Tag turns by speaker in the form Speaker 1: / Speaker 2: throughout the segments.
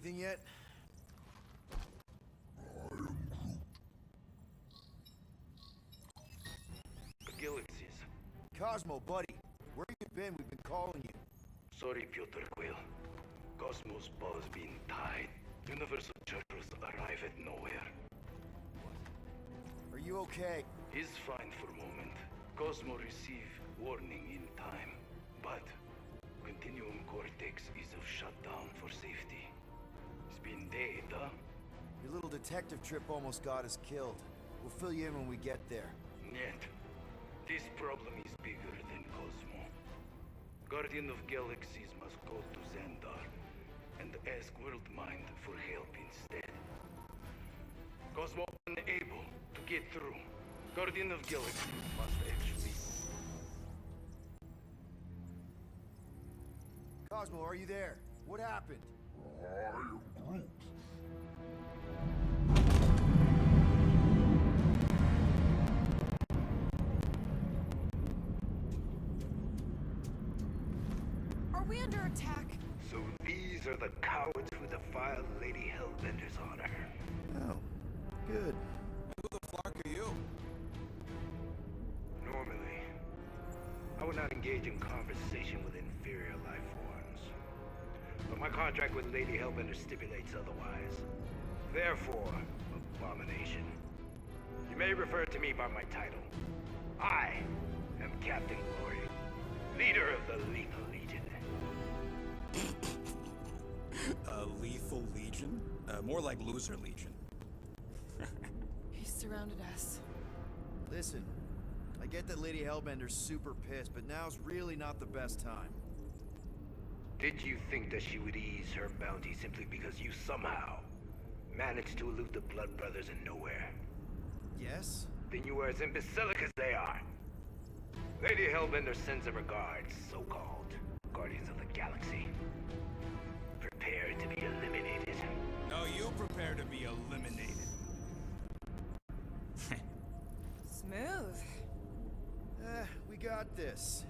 Speaker 1: anything yet?
Speaker 2: Galaxies.
Speaker 1: Cosmo, buddy. Where you been? We've been calling you.
Speaker 2: Sorry, Piotr Quill. Cosmos ball's been tied. Universal Churches arrive at nowhere.
Speaker 1: Are you okay?
Speaker 2: He's fine for a moment. Cosmo receive warning in time. But Continuum Cortex is of shutdown for safety. It's been dead, huh?
Speaker 1: Your little detective trip almost got us killed. We'll fill you in when we get there.
Speaker 2: Yet, this problem is bigger than Cosmo. Guardian of Galaxies must go to Xandar and ask Worldmind for help instead. Cosmo unable to get through. Guardian of Galaxies must actually...
Speaker 1: Cosmo, are you there? What happened?
Speaker 3: I am Groot.
Speaker 4: Are we under attack?
Speaker 2: So these are the cowards who defiled Lady Hellbender's honor.
Speaker 1: Oh, good.
Speaker 5: Who the fuck are you?
Speaker 2: Normally, I would not engage in conversation with inferior life forms. But my contract with Lady Hellbender stipulates otherwise. Therefore, abomination. You may refer to me by my title. I am Captain Glory, leader of the Lethal Legion.
Speaker 5: Lethal Legion? More like Loser Legion.
Speaker 4: He surrounded us.
Speaker 1: Listen, I get that Lady Hellbender's super pissed, but now's really not the best time.
Speaker 2: Did you think that she would ease her bounty simply because you somehow managed to elude the Blood Brothers in nowhere?
Speaker 1: Yes?
Speaker 2: Then you were as imbecilic as they are. Lady Hellbender sends her regards, so-called Guardians of the Galaxy. Prepare to be eliminated.
Speaker 5: No, you prepare to be eliminated.
Speaker 4: Smooth.
Speaker 1: We got this.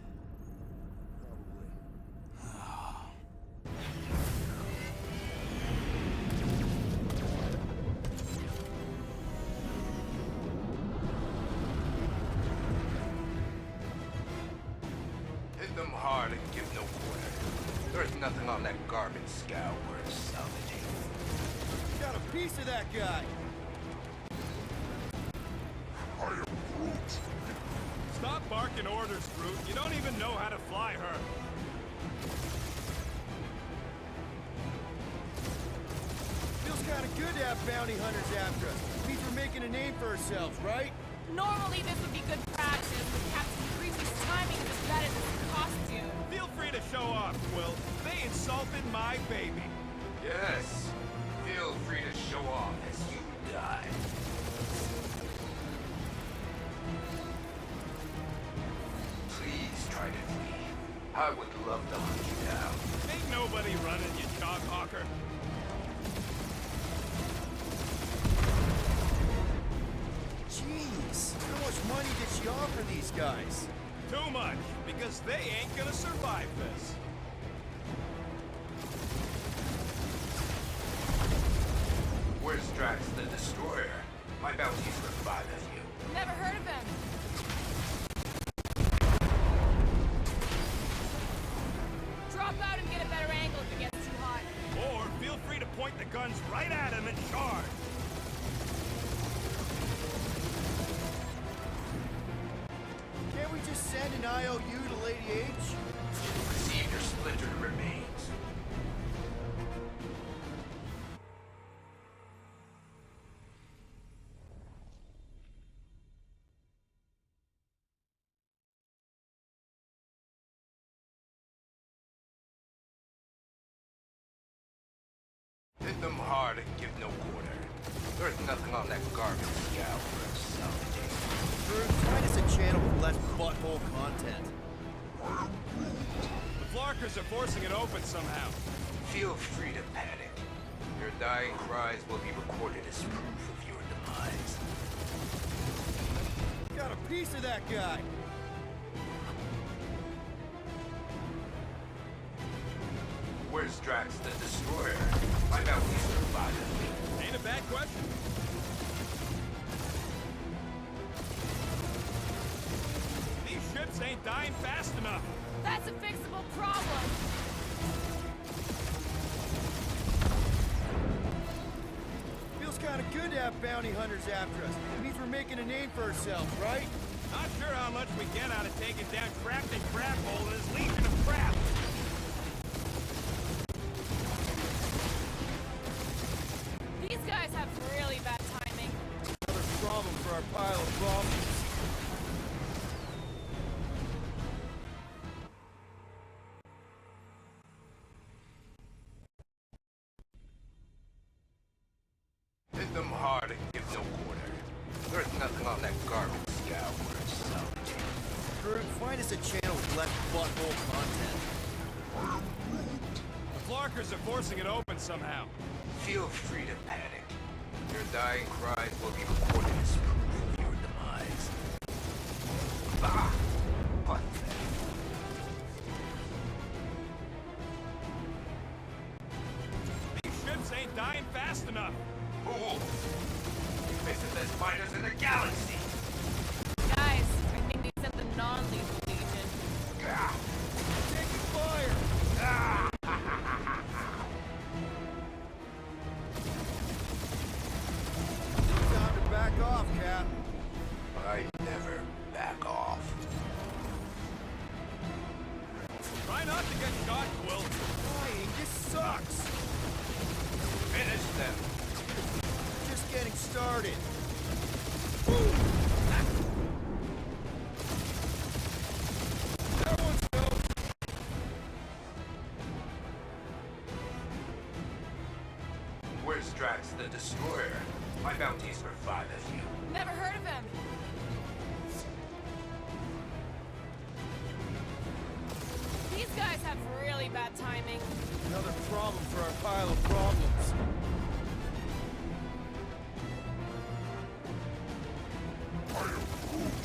Speaker 1: Probably.
Speaker 2: Hit them hard and give no quarter. There's nothing on that garbage scow worth salvaging.
Speaker 1: Got a piece of that guy!
Speaker 3: I am Groot.
Speaker 5: Stop barking orders, Groot. You don't even know how to fly her.
Speaker 1: Feels kinda good to have bounty hunters after us. Means we're making a name for ourselves, right?
Speaker 4: Normally this would be good practice, but Captain Greasy's timing is bad as his costume.
Speaker 5: Feel free to show off, Quill. They insulted my baby.
Speaker 2: Yes. Feel free to show off as you die. Please try to flee. I would love to hunt you down.
Speaker 5: Ain't nobody running, you chalk hawker.
Speaker 1: Jeez, how much money did she offer these guys?
Speaker 5: Too much, because they ain't gonna survive this.
Speaker 2: Where's Drax the Destroyer? My bounty's for 5 of you.
Speaker 4: Never heard of him. Drop out and get a better angle if it gets too hot.
Speaker 5: Or feel free to point the guns right at him and charge.
Speaker 1: Can't we just send an IOU to Lady H?
Speaker 2: Receive your splintered remains. Hit them hard and give no quarter. There's nothing on that garbage scow worth salvaging.
Speaker 1: Drew, find us a channel with less butthole content.
Speaker 5: The Flarkers are forcing it open somehow.
Speaker 2: Feel free to panic. Your dying cries will be recorded as proof of your demise.
Speaker 1: Got a piece of that guy!
Speaker 2: Where's Drax the Destroyer? My bounty
Speaker 5: question? These ships ain't dying fast enough.
Speaker 4: That's a fixable problem.
Speaker 1: Feels kind of good to have bounty hunters after us. It means we're making a name for ourselves, right?
Speaker 5: Not sure how much we get out of taking down Captain Craphole and his legion of crap.
Speaker 4: These guys have really bad timing.
Speaker 1: Another problem for our pile of problems.
Speaker 2: Hit them hard and give no quarter. There's nothing on that garbage scow worth salvaging.
Speaker 1: Groot, find us a channel with less butthole content.
Speaker 5: The Flarkers are forcing it open somehow.
Speaker 2: Feel free to panic. Your dying cries will be recorded as proof of your demise. Ah! Pathetic.
Speaker 5: These ships ain't dying fast enough.
Speaker 2: Fool! This is as fighters in the galaxy!
Speaker 4: Guys, I think they sent the non-lethal legion.
Speaker 2: Ah!
Speaker 1: Taking fire! Time to back off, Cap.
Speaker 2: I never back off.
Speaker 5: Try not to get shot, Quill.
Speaker 1: Flying just sucks.
Speaker 2: Finish them!
Speaker 1: Just getting started. That one's no.
Speaker 2: Where's Drax the Destroyer? My bounty's for 5 of you.
Speaker 4: Never heard of him. These guys have really bad timing.
Speaker 1: Another problem for our pile of problems.
Speaker 3: I am Groot.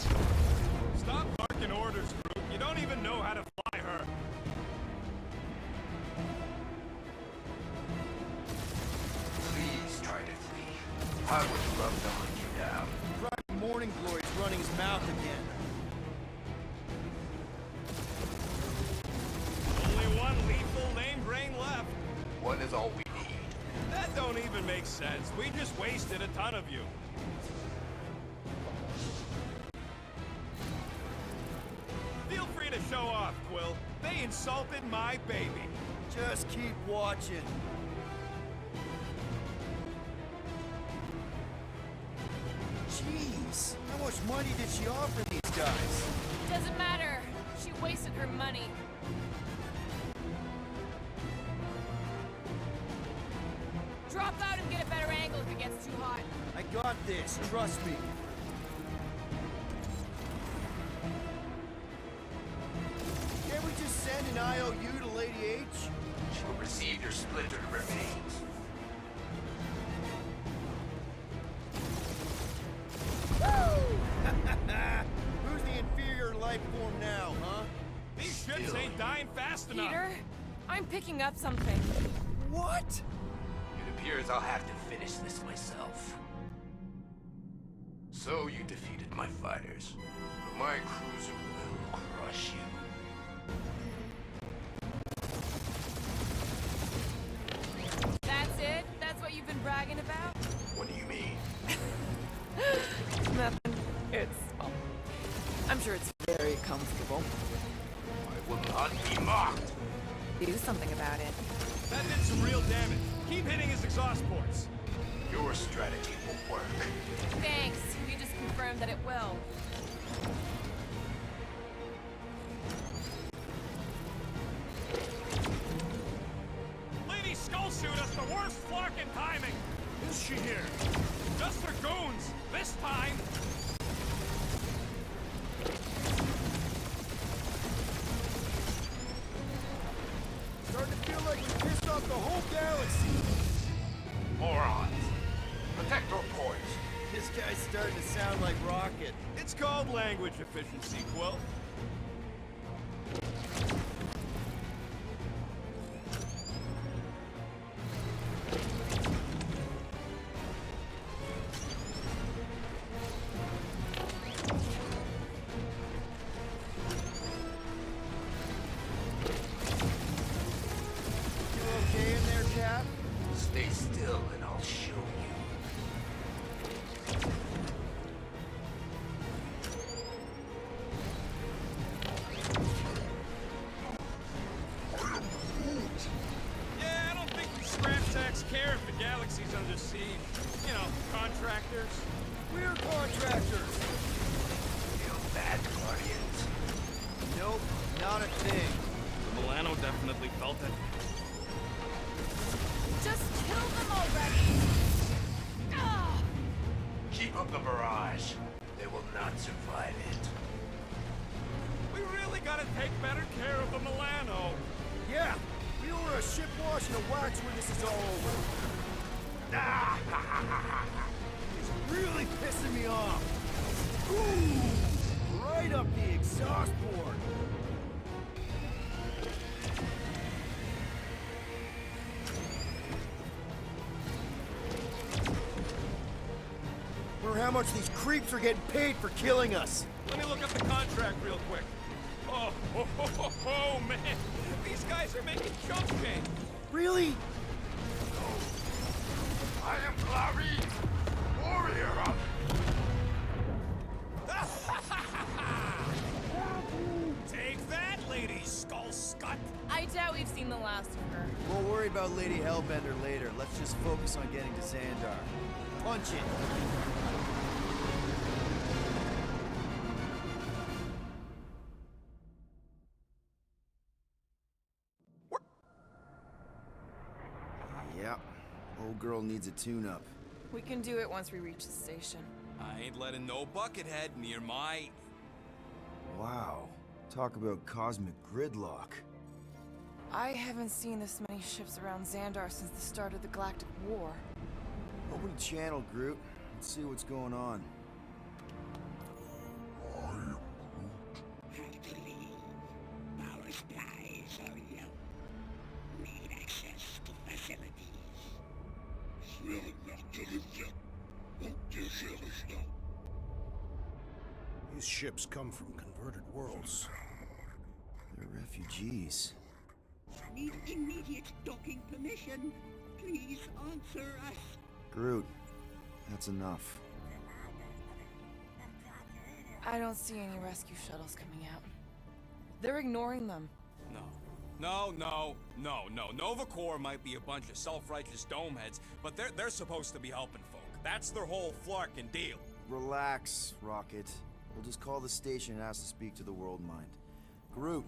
Speaker 5: Stop barking orders, Groot. You don't even know how to fly her.
Speaker 2: Please try to flee. I would love to hunt you down.
Speaker 1: Private Morning Glory's running his mouth again.
Speaker 5: Only one lethal lame brain left.
Speaker 2: One is all we need.
Speaker 5: That don't even make sense. We just wasted a ton of you. Feel free to show off, Quill. They insulted my baby.
Speaker 1: Just keep watching. Jeez, how much money did she offer these guys?
Speaker 4: Doesn't matter. She wasted her money. Drop out and get a better angle if it gets too hot.
Speaker 1: I got this, trust me. Can't we just send an IOU to Lady H?
Speaker 2: She'll receive your splintered remains.
Speaker 1: Who's the inferior life form now, huh?
Speaker 5: These ships ain't dying fast enough.
Speaker 4: Peter, I'm picking up something.
Speaker 1: What?
Speaker 2: It appears I'll have to finish this myself. So you defeated my fighters. But my cruiser will crush you.
Speaker 4: That's it? That's what you've been bragging about?
Speaker 2: What do you mean?
Speaker 4: Nothing. It's... well, I'm sure it's very comfortable.
Speaker 2: I will not be mocked.
Speaker 4: Do something about it.
Speaker 5: That did some real damage. Keep hitting his exhaust ports.
Speaker 2: Your strategy will work.
Speaker 4: Thanks. You just confirmed that it will.
Speaker 5: Lady Skullsuit has the worst flarkin' timing.
Speaker 1: Who's she here?
Speaker 5: Just for goons. This time.
Speaker 1: Starting to feel like we pissed off the whole galaxy.
Speaker 2: Morons. Protect your poise.
Speaker 1: This guy's starting to sound like Rocket.
Speaker 5: It's called language efficiency, Quill. contractors?
Speaker 1: We're contractors!
Speaker 2: You bad guardians.
Speaker 1: Nope, not a thing.
Speaker 5: The Milano definitely felt it.
Speaker 4: Just kill them already! Ah!
Speaker 2: Keep up the barrage. They will not survive it.
Speaker 5: We really gotta take better care of the Milano.
Speaker 1: Yeah, we order a ship wash and a wax when this is all over. It's really pissing me off. Ooh, right up the exhaust port. Wonder how much these creeps are getting paid for killing us.
Speaker 5: Let me look up the contract real quick. Oh, man. These guys are making chump change.
Speaker 1: Really?
Speaker 3: I am Clary, warrior of...
Speaker 5: Take that, Lady Skull Scut.
Speaker 4: I doubt we've seen the last of her.
Speaker 1: We'll worry about Lady Hellbender later. Let's just focus on getting to Xandar. Punch it. Yep. Old girl needs a tune-up.
Speaker 4: We can do it once we reach the station.
Speaker 5: I ain't letting no buckethead near my...
Speaker 1: Wow. Talk about cosmic gridlock.
Speaker 4: I haven't seen this many ships around Xandar since the start of the Galactic War.
Speaker 1: Open the channel, Groot. Let's see what's going on.
Speaker 6: Have to leave. Power supplies are low. Need access to facilities.
Speaker 3: These ships come from converted worlds.
Speaker 1: They're refugees.
Speaker 6: Need immediate docking permission. Please answer us.
Speaker 1: Groot, that's enough.
Speaker 4: I don't see any rescue shuttles coming out. They're ignoring them.
Speaker 5: No. Nova Corps might be a bunch of self-righteous domeheads, but they're supposed to be helping folk. That's their whole flarkin' deal.
Speaker 1: Relax, Rocket. We'll just call the station and ask to speak to the World Mind. Groot.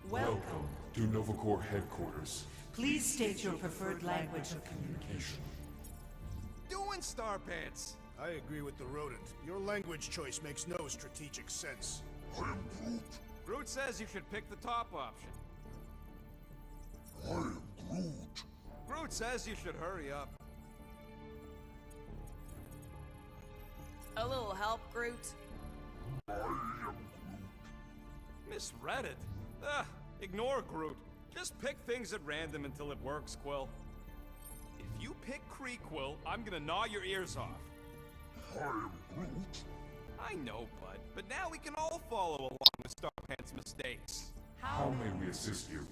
Speaker 7: Welcome to Nova Corps headquarters.
Speaker 8: Please state your preferred language of communication.
Speaker 5: Doing, Starpants?
Speaker 3: I agree with the rodent. Your language choice makes no strategic sense.
Speaker 7: I am Groot.
Speaker 5: Groot says you should pick the top option.
Speaker 7: I am Groot.
Speaker 5: Groot says you should hurry up.
Speaker 4: A little help, Groot?
Speaker 7: I am
Speaker 5: Misread it. Ignore Groot. Just pick things at random until it works, Quill. If you pick Kree, Quill, I'm gonna gnaw your ears off.
Speaker 7: Groot. I am Groot.
Speaker 5: I know, bud, but now we can all follow along with Starpants' mistakes.
Speaker 7: How may we assist you?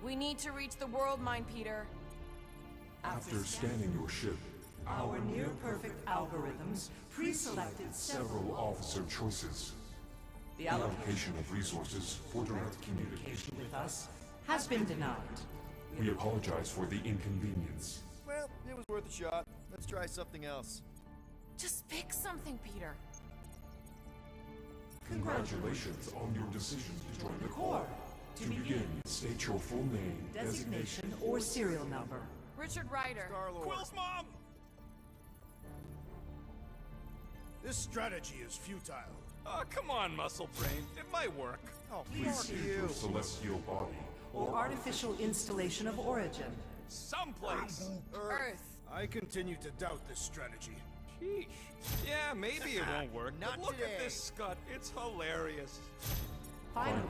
Speaker 4: We need to reach the World Mind, Peter.
Speaker 7: After scanning your ship,
Speaker 8: Our near-perfect algorithms pre-selected
Speaker 7: several officer choices.
Speaker 8: The
Speaker 7: Allocation of resources for direct communication.
Speaker 8: with us has been denied.
Speaker 7: We apologize for the inconvenience.
Speaker 1: Well, it was worth a shot. Let's try something else.
Speaker 4: Just pick something, Peter.
Speaker 7: Congratulations on your decision to join the Corps. To begin, state your full name,
Speaker 8: Designation or serial number.
Speaker 4: Richard Ryder.
Speaker 1: Star-Lord.
Speaker 5: Quill's mom!
Speaker 3: This strategy is futile.
Speaker 5: Oh, come on, Muscle Brain. It might work.
Speaker 1: Oh,
Speaker 7: Please
Speaker 1: fuck
Speaker 7: state
Speaker 1: you.
Speaker 7: your celestial body
Speaker 8: Or artificial installation of origin.
Speaker 5: Someplace.
Speaker 4: Earth.
Speaker 3: I continue to doubt this strategy.
Speaker 5: Sheesh. Yeah, maybe it won't work.
Speaker 1: Not
Speaker 5: But look
Speaker 1: today.
Speaker 5: at this Scud. It's hilarious.
Speaker 8: Finally,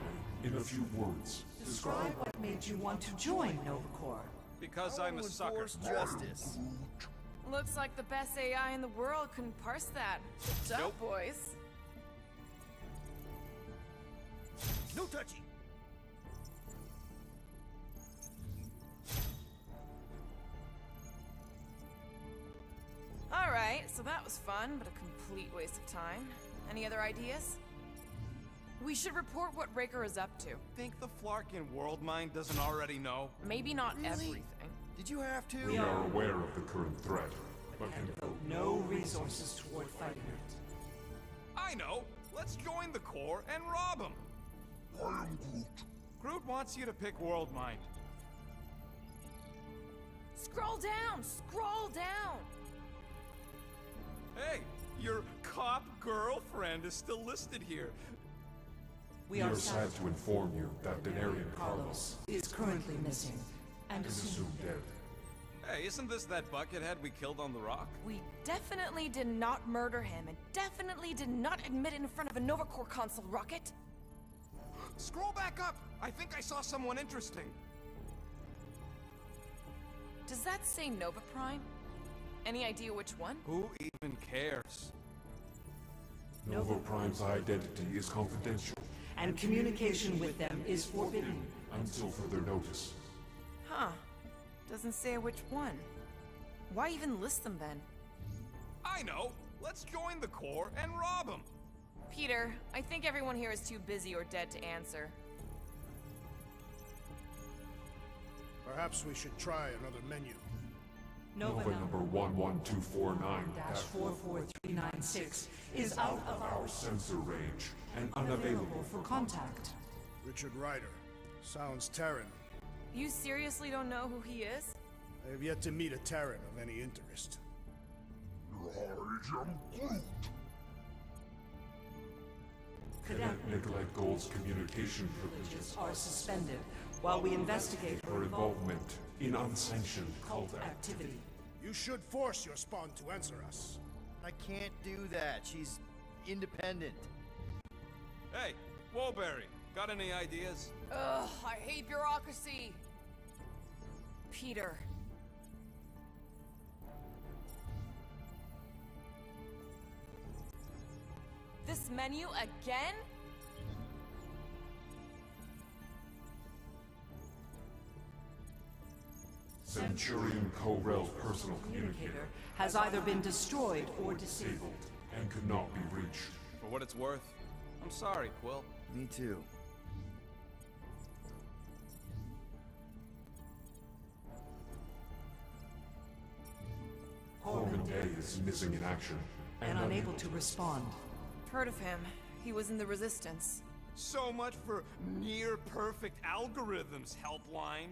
Speaker 7: in a few words.
Speaker 8: describe what made you want to join Nova Corps.
Speaker 5: Because
Speaker 1: I
Speaker 5: I'm a
Speaker 1: will
Speaker 5: sucker.
Speaker 1: enforce justice.
Speaker 4: Looks like the best AI in the world couldn't parse that. Good job,
Speaker 5: Nope.
Speaker 4: boys.
Speaker 1: No touchy.
Speaker 4: Alright, so that was fun, but a complete waste of time. Any other ideas? We should report what Raker is up to.
Speaker 5: Think the Flarkin world mind doesn't already know?
Speaker 4: Maybe not everything.
Speaker 1: Did you have to?
Speaker 7: We are aware of the current threat, but can
Speaker 8: Devote no resources toward fighting it.
Speaker 5: I know! Let's join the Corps and rob him!
Speaker 7: I am Groot.
Speaker 5: Groot wants you to pick world mind.
Speaker 4: Scroll down! Scroll down!
Speaker 5: Hey, your cop girlfriend is still listed here.
Speaker 8: We are sad to inform you that Denarian Carlos is currently missing and
Speaker 7: Is
Speaker 8: assumed
Speaker 7: assumed dead.
Speaker 5: Hey, isn't this that buckethead we killed on the rock?
Speaker 4: We definitely did not murder him, and definitely did not admit it in front of a Nova Corps console, Rocket.
Speaker 5: Scroll back up! I think I saw someone interesting.
Speaker 4: Does that say Nova Prime? Any idea which one?
Speaker 5: Who even cares?
Speaker 7: Nova Prime's identity is confidential
Speaker 8: and communication with them is forbidden.
Speaker 7: until further notice.
Speaker 4: Huh. Doesn't say which one. Why even list them then?
Speaker 5: I know! Let's join the Corps and rob him!
Speaker 4: Peter, I think everyone here is too busy or dead to answer.
Speaker 3: Perhaps we should try another menu.
Speaker 8: Nova
Speaker 7: number
Speaker 8: number
Speaker 7: 11249-44396
Speaker 8: is out of our
Speaker 7: our sensor range and
Speaker 8: available
Speaker 7: unavailable
Speaker 8: for contact.
Speaker 3: Richard Ryder. Sounds Terran.
Speaker 4: You seriously don't know who he is?
Speaker 3: I have yet to meet a Terran of any interest.
Speaker 8: Cadet
Speaker 7: Nicolette Gold's communication privileges
Speaker 8: are suspended while we investigate
Speaker 7: her involvement in unsanctioned cult
Speaker 8: activity.
Speaker 3: You should force your spawn to answer us.
Speaker 1: I can't do that. She's independent.
Speaker 5: Hey, Woolberry, got any ideas?
Speaker 4: Ugh, I hate bureaucracy. Peter. This menu again?
Speaker 7: Centurion Corell's personal communicator
Speaker 8: Has either been destroyed or disabled.
Speaker 7: disabled and could not be reached.
Speaker 5: For what it's worth, I'm sorry, Quill.
Speaker 1: Me too.
Speaker 7: Corbin Day is missing in action
Speaker 8: And unable to respond.
Speaker 4: Heard of him. He was in the Resistance.
Speaker 5: So much for near-perfect algorithms, Helpline.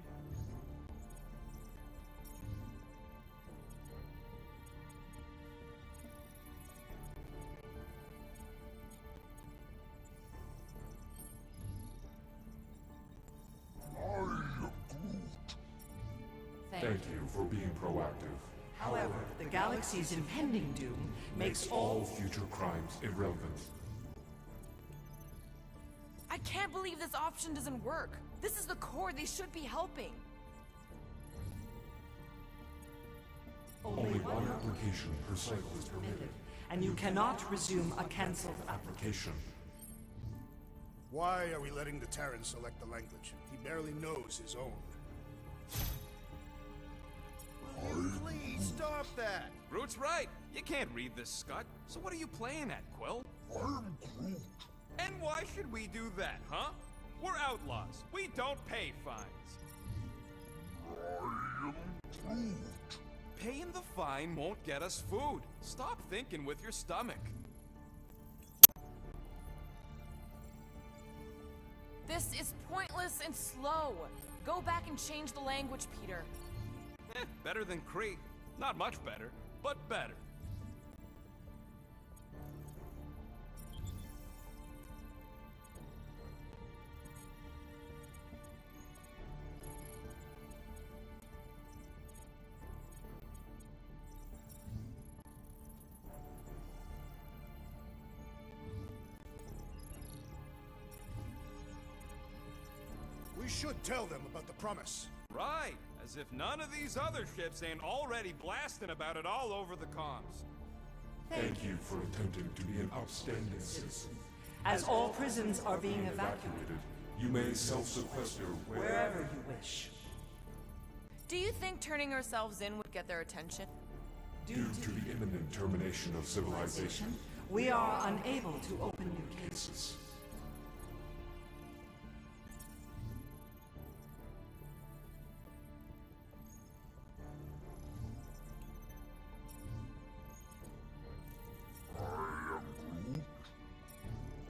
Speaker 7: Thank you for being proactive.
Speaker 8: However, the galaxy's impending doom makes
Speaker 7: All future crimes irrelevant.
Speaker 4: I can't believe this option doesn't work. This is the Corps. They should be helping.
Speaker 7: Only one application per cycle is permitted.
Speaker 8: and you cannot resume a cancelled
Speaker 7: Application.
Speaker 3: Why are we letting the Terran select the language? He barely knows his own.
Speaker 1: Please stop that.
Speaker 5: Groot's right. You can't read this, Scott. So what are you playing at, Quill?
Speaker 7: I am Groot.
Speaker 5: And why should we do that, huh? We're outlaws. We don't pay fines.
Speaker 7: I am Groot.
Speaker 5: Paying the fine won't get us food. Stop thinking with your stomach.
Speaker 4: This is pointless and slow. Go back and change the language, Peter.
Speaker 5: Better than Kree. Not much better, but better.
Speaker 3: We should tell them about the promise.
Speaker 5: Right, as if none of these other ships ain't already blasting about it all over the comms.
Speaker 7: Thank you for attempting to be an upstanding citizen.
Speaker 8: as all prisons are being evacuated
Speaker 7: Evacuated, you may self-sequester
Speaker 8: wherever you wish.
Speaker 4: Do you think turning ourselves in would get their attention?
Speaker 7: Due to the imminent termination of civilization,
Speaker 8: We are unable to open new cases.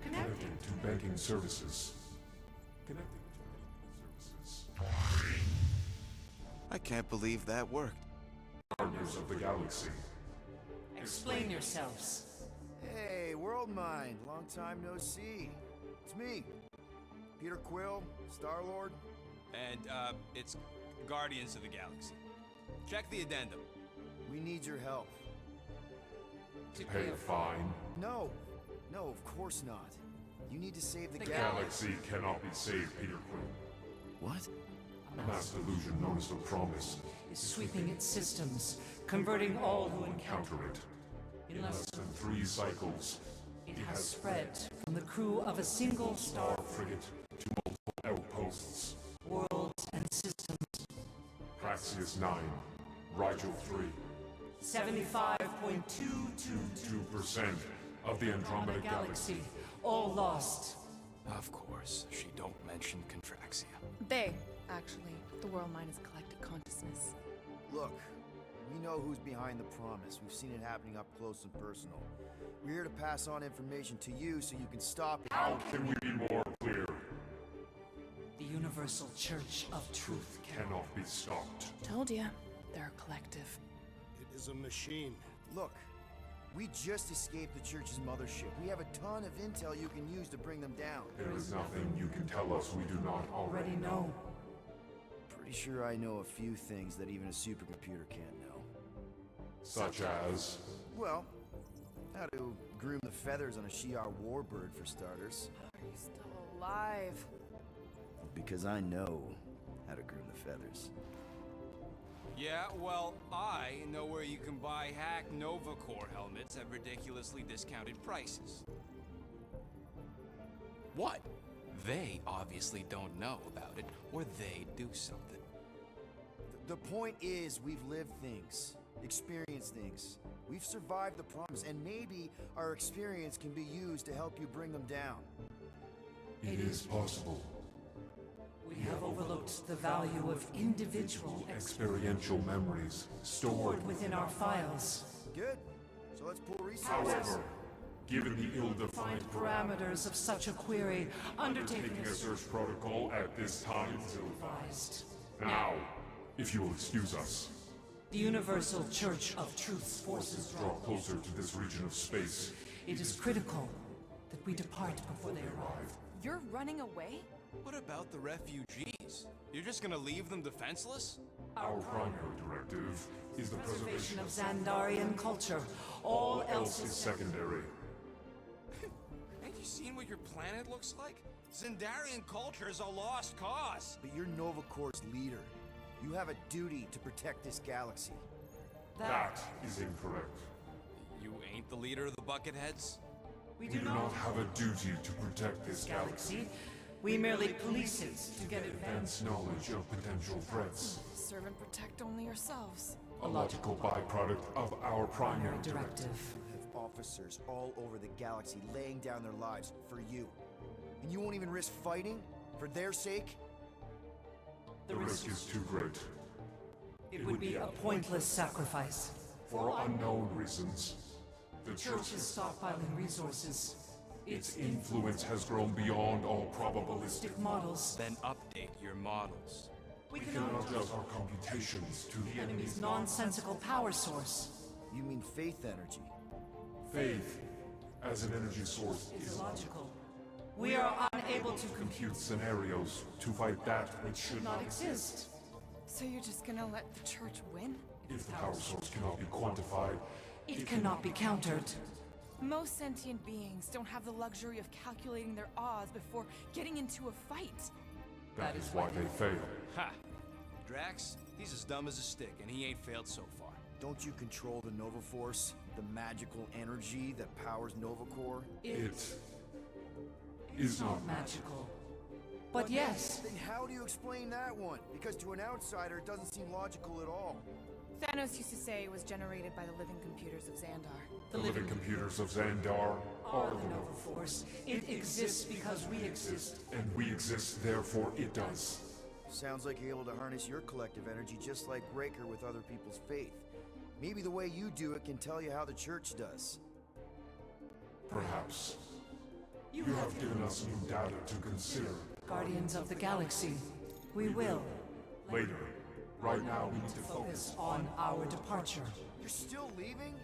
Speaker 7: Connecting to banking services. Connecting to banking services.
Speaker 1: I can't believe that worked.
Speaker 7: Partners of the galaxy.
Speaker 8: Explain yourselves.
Speaker 1: Hey, World Mind, long time no see. It's me, Peter Quill, Star-Lord.
Speaker 5: And, it's Guardians of the Galaxy. Check the addendum.
Speaker 1: We need your help.
Speaker 7: Pay a fine.
Speaker 1: No, of course not. You need to save the
Speaker 8: The
Speaker 1: galaxy.
Speaker 7: Galaxy cannot be saved, Peter Quill.
Speaker 1: What?
Speaker 7: A mass delusion known as the Promise.
Speaker 8: Is sweeping its systems, converting all who encounter
Speaker 7: Counter it.
Speaker 8: it.
Speaker 7: In less than 3 cycles,
Speaker 8: It has spread from the crew of a single star
Speaker 7: Star frigate to multiple outposts.
Speaker 8: worlds and systems.
Speaker 7: Praxius 9, Rigel 3.
Speaker 8: 75.222
Speaker 7: 2% of the Andromeda Galaxy.
Speaker 8: all lost.
Speaker 5: Of course, she don't mention Contraxia.
Speaker 4: They, actually. The world mind is collective consciousness.
Speaker 1: Look, we know who's behind the Promise. We've seen it happening up close and personal. We're here to pass on information to you so you can stop it.
Speaker 7: How can we be more clear?
Speaker 8: The Universal Church of Truth
Speaker 7: Cannot be stopped.
Speaker 4: Told ya. They're a collective.
Speaker 3: It is a machine.
Speaker 1: Look, we just escaped the Church's mothership. We have a ton of intel you can use to bring them down.
Speaker 7: There is nothing you can tell us we do not already
Speaker 8: already know.
Speaker 1: Pretty sure I know a few things that even a supercomputer can't know.
Speaker 7: Such as...
Speaker 1: Well, how to groom the feathers on a Shi'ar warbird, for starters.
Speaker 4: Are you still alive?
Speaker 1: Because I know how to groom the feathers.
Speaker 5: Yeah, well, I know where you can buy hack Nova Corps helmets at ridiculously discounted prices. What? They obviously don't know about it, or they do something.
Speaker 1: The point is, we've lived things, experienced things. We've survived the Promise, and maybe our experience can be used to help you bring them down.
Speaker 7: It is possible.
Speaker 8: We have overlooked the value of individual
Speaker 7: Experiential memories stored
Speaker 8: stored within our files.
Speaker 1: Good. So let's pull resources.
Speaker 7: However, given the ill-defined
Speaker 8: Parameters of such a query undertaking
Speaker 7: taking
Speaker 8: a
Speaker 7: a search protocol at this time is
Speaker 8: advised.
Speaker 7: now, if you will excuse us,
Speaker 8: The Universal Church of Truth's forces
Speaker 7: draw closer to this region of space.
Speaker 8: It is critical that we depart before they arrive.
Speaker 4: You're running away?
Speaker 5: What about the refugees? You're just gonna leave them defenseless?
Speaker 7: Our primary directive is the preservation
Speaker 8: Of Xandarian culture. All else
Speaker 7: is
Speaker 8: is
Speaker 7: secondary.
Speaker 5: Ain't you seen what your planet looks like? Zendarian culture is a lost cause.
Speaker 1: But you're Nova Corps' leader. You have a duty to protect this galaxy.
Speaker 7: That is incorrect.
Speaker 5: You ain't the leader of the Bucketheads?
Speaker 8: We
Speaker 7: We do not have a duty to protect this galaxy.
Speaker 8: galaxy. We merely police it to get
Speaker 7: Advanced
Speaker 8: advanced.
Speaker 7: knowledge of potential threats.
Speaker 4: Serve and protect only yourselves.
Speaker 7: A logical byproduct of our primary directive.
Speaker 8: Directive.
Speaker 1: You have officers all over the galaxy laying down their lives for you. And you won't even risk fighting? For their sake?
Speaker 7: The risk is too great.
Speaker 8: It would be a pointless sacrifice.
Speaker 7: For unknown reasons, the
Speaker 8: Church is stockpiling resources.
Speaker 7: its influence has grown beyond all probabilistic.
Speaker 8: Stick models.
Speaker 5: Then update your models.
Speaker 8: We
Speaker 7: We
Speaker 8: cannot
Speaker 7: cannot adjust our computations to the enemy's
Speaker 8: nonsensical power source.
Speaker 1: You mean faith energy?
Speaker 7: faith as an energy source
Speaker 8: Is
Speaker 7: is
Speaker 8: illogical. We are unable to
Speaker 7: compute scenarios to fight that which should
Speaker 8: not exist.
Speaker 4: So you're just gonna let the church win?
Speaker 7: If the power source cannot be quantified,
Speaker 8: It cannot be countered.
Speaker 4: Most sentient beings don't have the luxury of calculating their odds before getting into a fight.
Speaker 7: that is why they fail.
Speaker 5: Ha! Drax, he's as dumb as a stick, and he ain't failed so far.
Speaker 1: Don't you control the Nova Force? The magical energy that powers Nova Corps?
Speaker 7: It is not
Speaker 8: Magical. But yes,
Speaker 1: Then how do you explain that one? Because to an outsider, it doesn't seem logical at all.
Speaker 4: Thanos used to say it was generated by the living computers of Xandar.
Speaker 7: The living computers of Xandar
Speaker 8: Are the Nova Force. It exists because we exist.
Speaker 7: and we exist, therefore it does.
Speaker 1: Sounds like you're able to harness your collective energy just like Raker with other people's faith. Maybe the way you do it can tell you how the church does.
Speaker 7: Perhaps. You have given us new data to consider.
Speaker 8: Guardians of the Galaxy. We will.
Speaker 7: Later. Right now, we need to focus.
Speaker 8: On our departure.
Speaker 1: You're still leaving?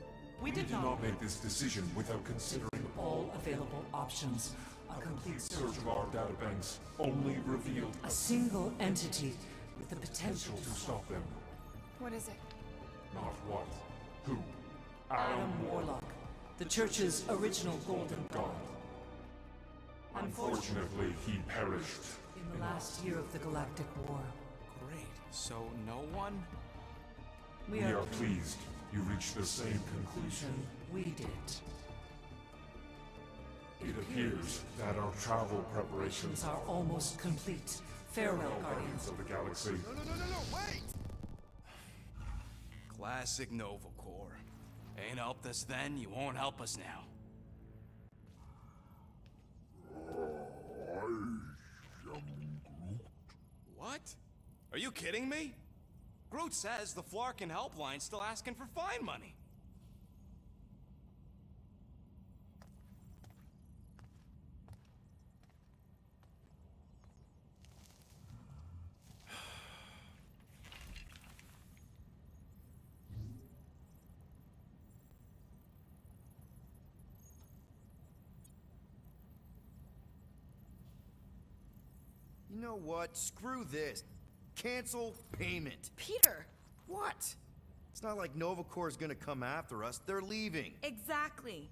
Speaker 8: We
Speaker 7: We
Speaker 8: did
Speaker 7: did not
Speaker 8: not
Speaker 7: make this decision without considering
Speaker 8: all available options. A complete
Speaker 7: search of our databanks only revealed
Speaker 8: A single entity with the potential
Speaker 7: to stop them.
Speaker 4: What is it?
Speaker 7: Not what. Who.
Speaker 8: Adam Warlock, the Church's original Golden
Speaker 7: God. Unfortunately, he perished.
Speaker 8: in the last year of the Galactic War.
Speaker 5: Great. So no one?
Speaker 8: We
Speaker 7: We
Speaker 8: are
Speaker 7: are pleased you reached the same conclusion.
Speaker 8: we did.
Speaker 7: It appears that our travel preparations
Speaker 8: Are almost complete. Farewell, Guardians.
Speaker 7: Guardians of the Galaxy.
Speaker 1: No, wait!
Speaker 5: Classic Nova Corps. Ain't helped us then, you won't help us now. What? Are you kidding me? Groot says the Flarkin helpline's still asking for fine money.
Speaker 1: You know what? Screw this. Cancel payment.
Speaker 4: Peter!
Speaker 1: What? It's not like Nova Corps is gonna come after us. They're leaving.
Speaker 9: Exactly.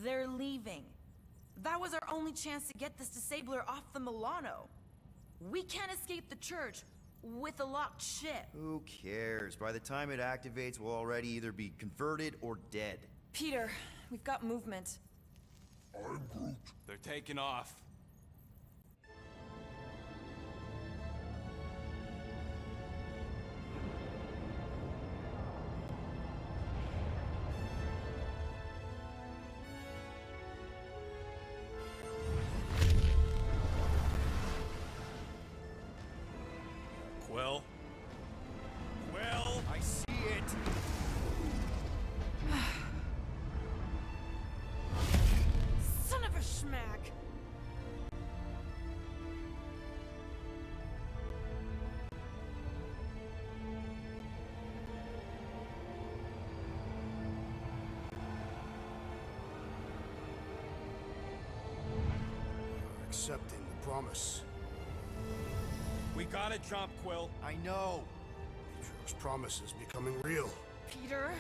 Speaker 9: They're leaving. That was our only chance to get this disabler off the Milano. We can't escape the church with a locked ship.
Speaker 1: Who cares? By the time it activates, we'll already either be converted or dead.
Speaker 9: Peter, we've got movement.
Speaker 5: They're taking off. Quill? Quill?
Speaker 1: I see it.
Speaker 9: Son of a schmack!
Speaker 3: Accepting the promise.
Speaker 5: We gotta jump, Quill.
Speaker 1: I know.
Speaker 3: Matriarch's promise is becoming real.
Speaker 9: Peter?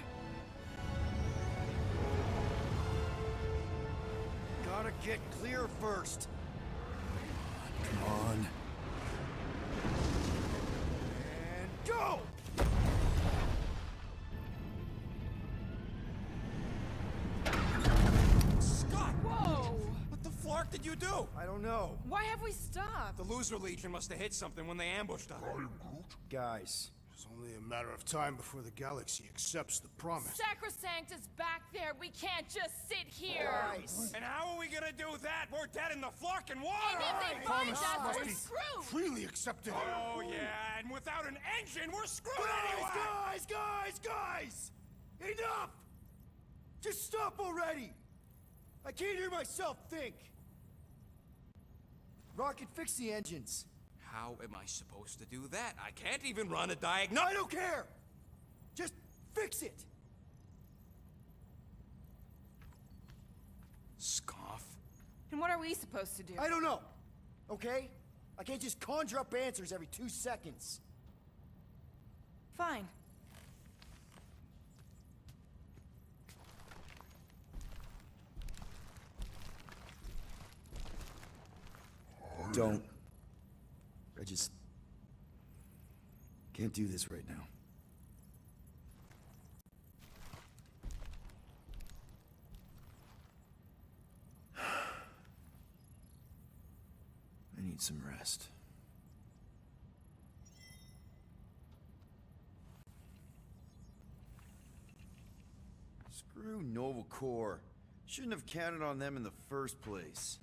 Speaker 1: Gotta get clear first.
Speaker 3: Come on.
Speaker 1: And go!
Speaker 5: Scott!
Speaker 4: Whoa!
Speaker 5: What the flark did you do?
Speaker 1: I don't know.
Speaker 4: Why have we stopped?
Speaker 5: The Loser Legion must have hit something when they ambushed us.
Speaker 1: Guys,
Speaker 3: It's only a matter of time before the galaxy accepts the promise.
Speaker 4: Sacrosanct is back there. We can't just sit here.
Speaker 1: guys.
Speaker 5: And how are we gonna do that? We're dead in the flarkin' water!
Speaker 4: And if they find us,
Speaker 3: must
Speaker 4: we're
Speaker 3: be
Speaker 4: screwed.
Speaker 3: freely accepted.
Speaker 5: Oh, yeah, and without an engine, we're screwed anyway!
Speaker 1: Guys! Enough! Just stop already! I can't hear myself think. Rocket, fix the engines.
Speaker 5: How am I supposed to do that? I can't even run a diagnostic.
Speaker 1: I don't care! Just fix it!
Speaker 5: Scoff.
Speaker 4: And what are we supposed to do?
Speaker 1: I don't know, okay? I can't just conjure up answers every 2 seconds.
Speaker 9: Fine.
Speaker 1: Don't. I just can't do this right now. I need some rest. Screw Nova Corps. Shouldn't have counted on them in the first place.